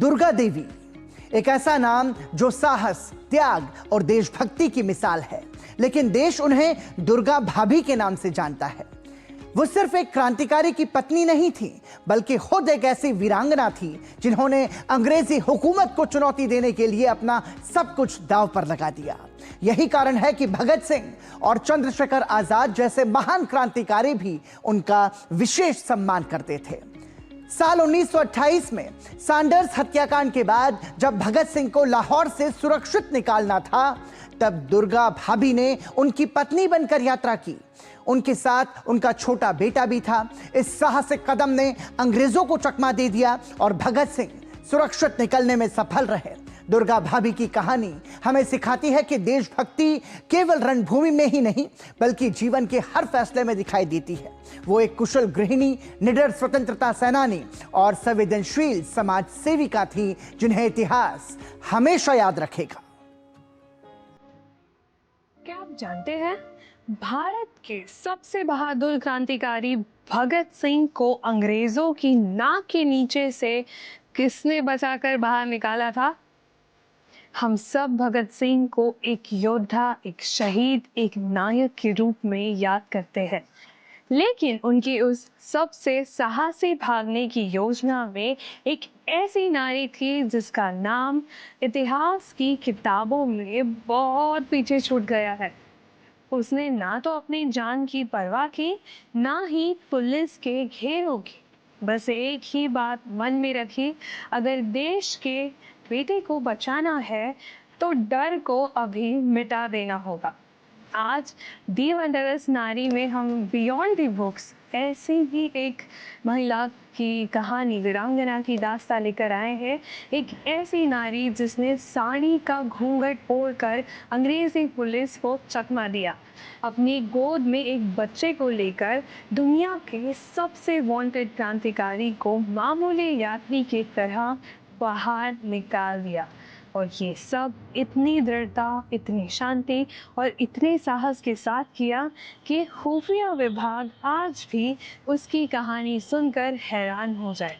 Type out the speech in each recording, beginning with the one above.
दुर्गा देवी, एक ऐसा नाम जो साहस, त्याग और देशभक्ति की मिसाल है, लेकिन देश उन्हें दुर्गा भाभी के नाम से जानता है। वो सिर्फ एक क्रांतिकारी की पत्नी नहीं थी, बल्कि खुद एक ऐसी वीरांगना थी जिन्होंने अंग्रेजी हुकूमत को चुनौती देने के लिए अपना सब कुछ दांव पर लगा दिया। यही कारण है कि भगत सिंह और चंद्रशेखर आजाद जैसे महान क्रांतिकारी भी उनका विशेष सम्मान करते थे। साल 1928 में सैंडर्स हत्याकांड के बाद जब भगत सिंह को लाहौर से सुरक्षित निकालना था, तब दुर्गा भाभी ने उनकी पत्नी बनकर यात्रा की। उनके साथ उनका छोटा बेटा भी था। इस साहसिक कदम ने अंग्रेजों को चकमा दे दिया और भगत सिंह सुरक्षित निकलने में सफल रहे। दुर्गा भाभी की कहानी हमें सिखाती है कि देशभक्ति केवल रणभूमि में ही नहीं, बल्कि जीवन के हर फैसले में दिखाई देती है। वो एक कुशल गृहिणी, निडर स्वतंत्रता सेनानी और संवेदनशील समाज सेविका थी, जिन्हें इतिहास हमेशा याद रखेगा। क्या आप जानते हैं, भारत के सबसे बहादुर क्रांतिकारी भगत सिंह को अंग्रेजों की नाक के नीचे से किसने बचाकर बाहर निकाला था? हम सब भगत सिंह को एक योद्धा, एक शहीद, एक नायक के रूप में याद करते हैं, लेकिन उनकी उस सबसे साहसी भागने की योजना में एक ऐसी नारी थी जिसका नाम इतिहास की किताबों में बहुत पीछे छूट गया है। उसने ना तो अपनी जान की परवाह की, ना ही पुलिस के घेरों की। बस एक ही बात मन में रखी, अगर देश के बेटे को बचाना है तो डर को अभी मिटा देना होगा। आज दी वंडरस नारी में हम बियॉन्ड दी बुक्स ऐसी ही एक महिला की कहानी, वीरांगना की दास्तां लेकर आए हैं। एक ऐसी नारी जिसने साड़ी का घूंघट ओढ़कर अंग्रेजी पुलिस को चकमा दिया, अपनी गोद में एक बच्चे को लेकर दुनिया के सबसे वांटेड क्रांतिकारी को मामूली यात्री की तरह बाहर निकाल दिया। और ये सब इतनी दृढ़ता, इतनी शांति और इतने साहस के साथ किया कि खुफिया विभाग आज भी उसकी कहानी सुनकर हैरान हो जाए।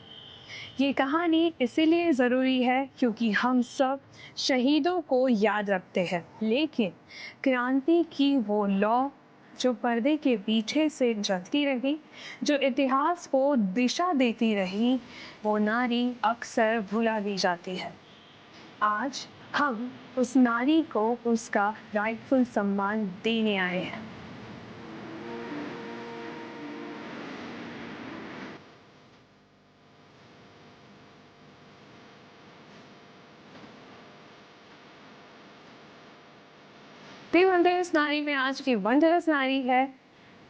ये कहानी इसीलिए ज़रूरी है क्योंकि हम सब शहीदों को याद रखते हैं, लेकिन क्रांति की वो लौ जो पर्दे के पीछे से जलती रही, जो इतिहास को दिशा देती रही, वो नारी अक्सर भुला दी जाती है। आज हम उस नारी को उसका राइटफुल सम्मान देने आए हैं। दी वंडरस नारी में आज की वंडरस नारी है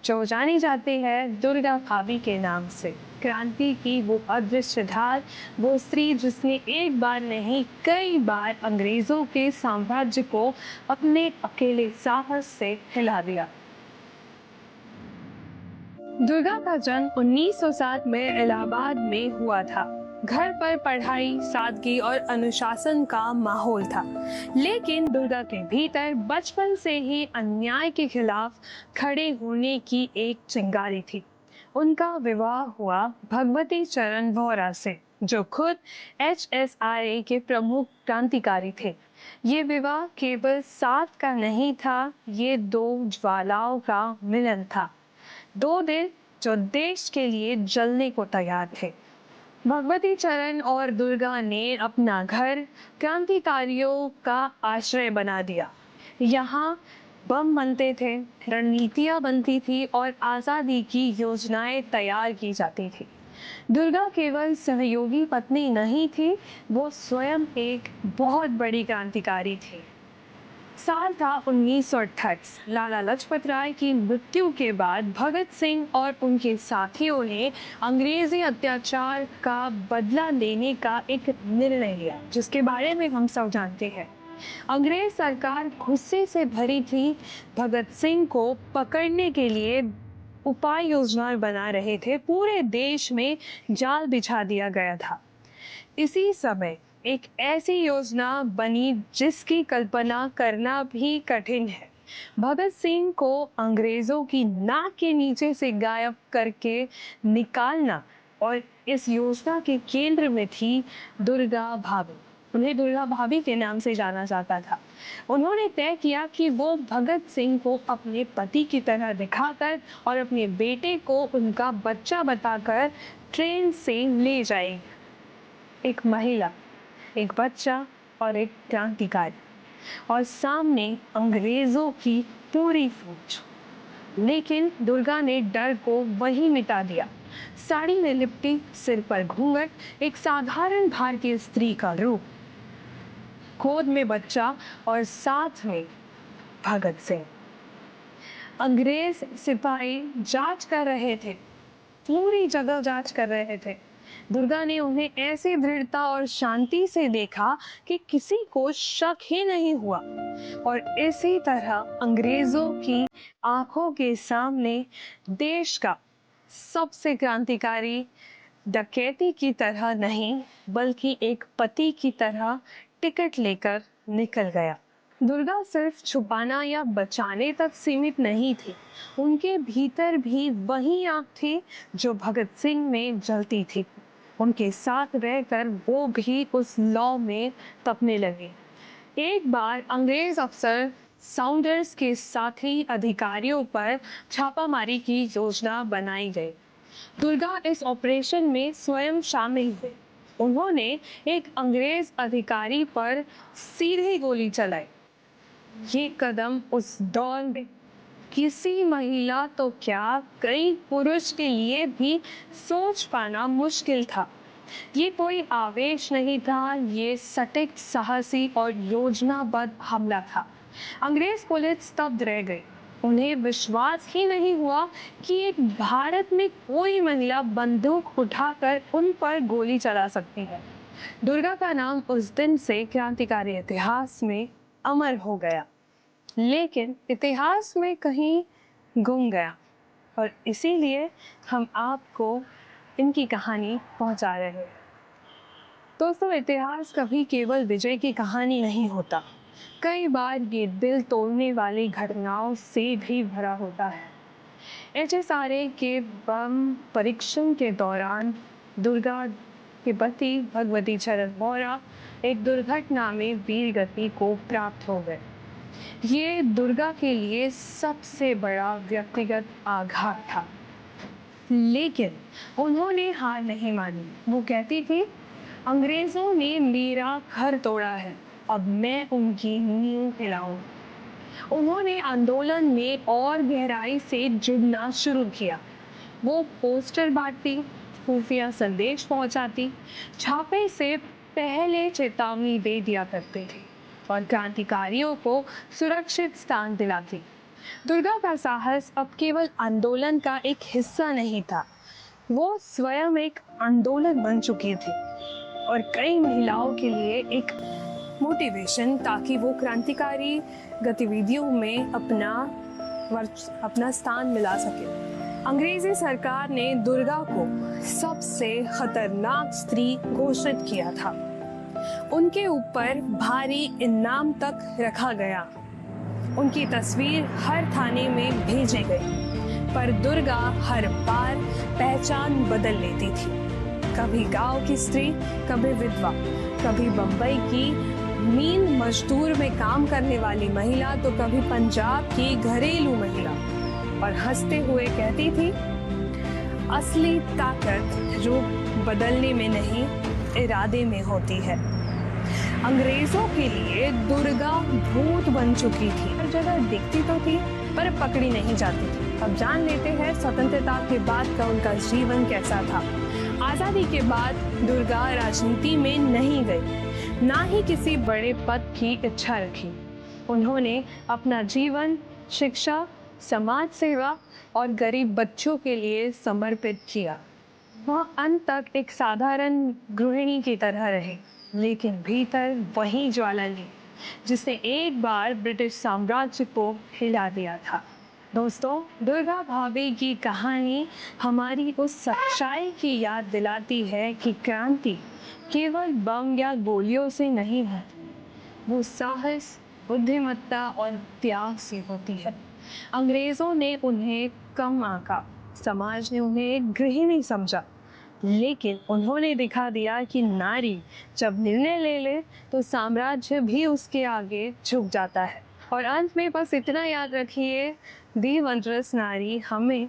जो जानी जाती है दुर्गा भाभी के नाम से। क्रांति की वो अदृश्य धार, वो स्त्री जिसने एक बार नहीं कई बार अंग्रेजों के साम्राज्य को अपने अकेले साहस से हिला दिया। दुर्गा का जन्म 1907 में इलाहाबाद में हुआ था। घर पर पढ़ाई, सादगी और अनुशासन का माहौल था, लेकिन दुर्गा के भीतर बचपन से ही अन्याय के खिलाफ खड़े होने की एक चिंगारी थी। उनका विवाह हुआ भगवती चरण वोहरा से, जो खुद HSRA के प्रमुख क्रांतिकारी थे। ये विवाह केवल साथ का नहीं था, ये दो ज्वालाओं का मिलन था। दो दिल जो देश के लिए जलने को तैयार थे। भगवती चरण और दुर्गा ने अपना घर क्रांतिकारियों का आश्रय बना दिया। यहाँ बम बनते थे, रणनीतियाँ बनती थी और आज़ादी की योजनाएं तैयार की जाती थी। दुर्गा केवल सहयोगी पत्नी नहीं थी, वो स्वयं एक बहुत बड़ी क्रांतिकारी थी। साल था 1928। लाला लाजपत राय की मृत्यु के बाद भगत सिंह और उनके साथियों ने अंग्रेजी अत्याचार का बदला लेने का एक निर्णय लिया, जिसके बारे में हम सब जानते हैं। अंग्रेज सरकार गुस्से से भरी थी। भगत सिंह को पकड़ने के लिए उपाय योजनाएं बना रहे थे। पूरे देश में जाल बिछा दिया गया था। इसी समय एक ऐसी योजना बनी जिसकी कल्पना करना भी कठिन है। भगत सिंह को अंग्रेजों की नाक के नीचे से गायब करके निकालना और इस योजना के केंद्र में थी दुर्गा भाभी। उन्हें दुर्गा भाभी के नाम से जाना जाता था। उन्होंने तय किया कि वो भगत सिंह को अपने पति की तरह दिखाकर और अपने बेटे को उनका बच्चा बताकर ट्रेन से ले जाएगी। एक महिला, एक बच्चा और एक क्रांतिकारी, और सामने अंग्रेजों की पूरी फौज। लेकिन दुर्गा ने डर को वहीं मिटा दिया। साड़ी में लिपटी, सिर पर घूंघट, एक साधारण भारतीय स्त्री का रूप, गोद में बच्चा और साथ में भगत सिंह। अंग्रेज सिपाही जांच कर रहे थे, पूरी जगह जांच कर रहे थे। दुर्गा ने उन्हें ऐसी दृढ़ता और शांति से देखा कि किसी को शक ही नहीं हुआ, और इसी तरह अंग्रेजों की आंखों के सामने देश का सबसे क्रांतिकारी डकैती की तरह नहीं, बल्कि एक पति की तरह टिकट लेकर निकल गया। दुर्गा सिर्फ छुपाना या बचाने तक सीमित नहीं थी, उनके भीतर भी वही आग थी जो भगत सिंह में जलती थी। उनके साथ रहकर वो भी उस लौ में तपने लगे। एक बार अंग्रेज अफसर साउंडर्स के साथी अधिकारियों पर छापामारी की योजना बनाई गई। दुर्गा इस ऑपरेशन में स्वयं शामिल हुए। उन्होंने एक अंग्रेज अधिकारी पर सीधे गोली चलाई। ये कदम उस दौर में किसी महिला तो क्या, कई पुरुष के लिए भी सोच पाना मुश्किल था। ये कोई आवेश नहीं था, ये सटीक, साहसी और योजनाबद्ध हमला था। अंग्रेज पुलिस स्तब्ध रह गई। उन्हें विश्वास ही नहीं हुआ कि एक भारत में कोई महिला बंदूक उठाकर उन पर गोली चला सकती है। दुर्गा का नाम उस दिन से क्रांतिकारी इतिहास में अमर हो गया, लेकिन इतिहास में कहीं गुम गया, और इसीलिए हम आपको इनकी कहानी पहुंचा रहे हैं। दोस्तों, इतिहास कभी केवल विजय की कहानी नहीं होता। कई बार ये दिल तोड़ने वाली घटनाओं से भी भरा होता है। HSRA के बम परीक्षण के दौरान दुर्गा के पति भगवती चरण वोरा एक दुर्घटना में वीर गति को प्राप्त हो गए। ये दुर्गा के लिए सबसे बड़ा व्यक्तिगत आघात था, लेकिन उन्होंने हार नहीं मानी। वो कहती थी, अंग्रेजों ने मेरा घर तोड़ा है, अब मैं उनकी नींव हिलाऊं। उन्होंने आंदोलन में और गहराई से जुड़ना शुरू किया। वो पोस्टर बांटती, खुफिया संदेश पहुंचाती, छापे से पहले चेतावनी दे दिया करते थे और क्रांतिकारियों को सुरक्षित स्थान दिलाती। दुर्गा का साहस अब केवल आंदोलन का एक हिस्सा नहीं था, वो स्वयं एक आंदोलन बन चुकी थी और कई महिलाओं के लिए एक मोटिवेशन, ताकि वो क्रांतिकारी गतिविधियों में अपना स्थान मिला सके। अंग्रेजी सरकार ने दुर्गा को सबसे खतरनाक स्त्री घोषित किया था। उनके ऊपर भारी इनाम तक रखा गया। उनकी तस्वीर हर थाने में भेजी गई, पर दुर्गा हर बार पहचान बदल लेती थी। कभी गांव की स्त्री, कभी विधवा, कभी बंबई की मीन मजदूर में काम करने वाली महिला, तो कभी पंजाब की घरेलू महिला, और हंसते हुए कहती थी, असली ताकत रूप बदलने में नहीं, इरादे में होती है। अंग्रेजों के लिए दुर्गा भूत बन चुकी थी। हर जगह दिखती तो थी, पर पकड़ी नहीं जाती थी। अब जान लेते हैं स्वतंत्रता के बाद का उनका जीवन कैसा था। आज़ादी के बाद दुर्गा राजनीति में नहीं गई, ना ही किसी बड़े पद की इच्छा रखी। उन्होंने अपना जीवन शिक्षा, समाज सेवा और गरीब बच्चों के लिए समर्पित किया। वह अंत तक एक साधारण गृहिणी की तरह रहे, लेकिन भीतर वही ज्वाला जिसने एक बार ब्रिटिश साम्राज्य को हिला दिया था। दोस्तों, दुर्गा भाभी की कहानी हमारी उस सच्चाई की याद दिलाती है कि क्रांति केवल बम या गोलियों से नहीं है, वो साहस, बुद्धिमत्ता और त्याग से होती है। अंग्रेजों ने उन्हें कम आंका, समाज ने उन्हें एक गृहिणी समझा, लेकिन उन्होंने दिखा दिया कि नारी जब निर्णय ले ले तो साम्राज्य भी उसके आगे झुक जाता है। और अंत में बस इतना याद रखिए, दी वंडरस नारी हमें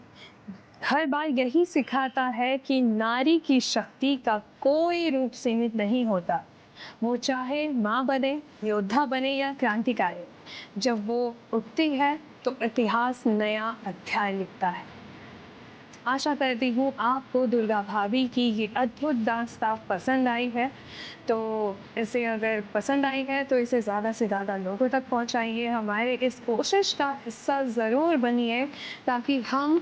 हर बार यही सिखाता है कि नारी की शक्ति का कोई रूप सीमित नहीं होता। वो चाहे माँ बने, योद्धा बने या क्रांतिकारी, जब वो उठती है तो इतिहास नया अध्याय लिखता है। आशा करती हूँ आपको दुर्गा भाभी की ये अद्भुत दास्तां पसंद आई है। तो इसे अगर पसंद आई है तो इसे ज़्यादा से ज़्यादा लोगों तक पहुँचाइए। हमारे इस कोशिश का हिस्सा ज़रूर बनिए ताकि हम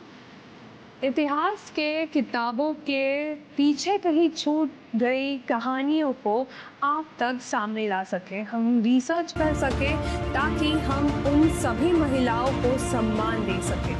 इतिहास के किताबों के पीछे कहीं छूट गई कहानियों को आप तक सामने ला सकें, हम रिसर्च कर सकें ताकि हम उन सभी महिलाओं को सम्मान दे सकें।